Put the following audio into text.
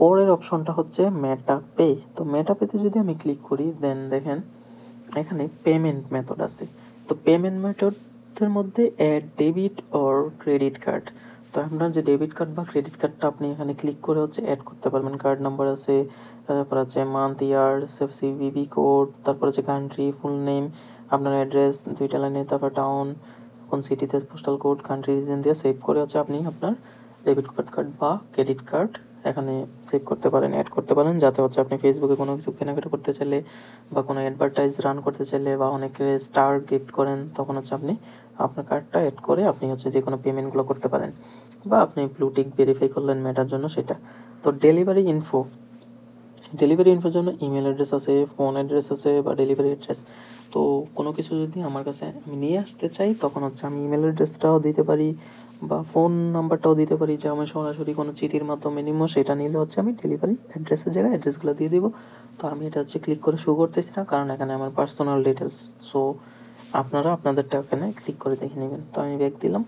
পরের অপশনটা হচ্ছে মেটা পে। তো মেটা পেতে যদি আমি ক্লিক করি দেন দেখেন এখানে পেমেন্ট মেথড আছে। তো পেমেন্ট মেথডের মধ্যে add debit or credit card. তো আপনার যে ডেবিট কার্ড বা ক্রেডিট কার্ডটা আপনি এখানে ক্লিক করে হচ্ছে অ্যাড করতে পারবেন। কার্ড নাম্বার আছে, তারপর আছে মান্থ, ইয়ার, সিভিভি কোড, তারপর হচ্ছে কান্ট্রি, ফুল নেম, আপনার অ্যাড্রেস ২ টা লাইনে, তারপর টাউন, কোন সিটিতে, পোস্টাল কোড, কান্ট্রি, রিজন দিয়ে সেভ করে হচ্ছে আপনি আপনার ডেবিট কার্ড বা ক্রেডিট কার্ড এখানে সেভ করতে পারেন, এড করতে পারেন, যাতে হচ্ছে আপনি ফেসবুকে কোনো কিছু কেনাকাটা করতে চাইলে বা কোনো অ্যাডভার্টাইজ রান করতে চাইলে বা অনেকে স্টার গিফট করেন তখন হচ্ছে আপনি আপনার কার্ডটা অ্যাড করে আপনি হচ্ছে যে কোনো পেমেন্টগুলো করতে পারেন, বা আপনি ব্লু টিক ভেরিফাই করলেন মেটার জন্য সেটা। তো ডেলিভারি ইনফোর জন্য ইমেল অ্যাড্রেস আছে, ফোন অ্যাড্রেস আছে বা ডেলিভারি অ্যাড্রেস। তো কোনো কিছু যদি আমার কাছে আমি নিয়ে আসতে চাই তখন হচ্ছে আমি ইমেল অ্যাড্রেসটাও দিতে পারি বা ফোন নাম্বারটাও দিতে পারি, যে আমি সরাসরি কোনো চিঠির মাধ্যমে নিবো সেটা নিলে হচ্ছে আমি ডেলিভারি অ্যাড্রেসের জায়গায় অ্যাড্রেসগুলো দিয়ে দিব। তো আমি এটা হচ্ছে ক্লিক করে শো করতেছি না, কারণ এখানে আমার পার্সোনাল ডিটেলস। সো আপনারা আপনাদেরটা এখানে ক্লিক করে দেখে নেবেন। তো আমি ব্যাক দিলাম।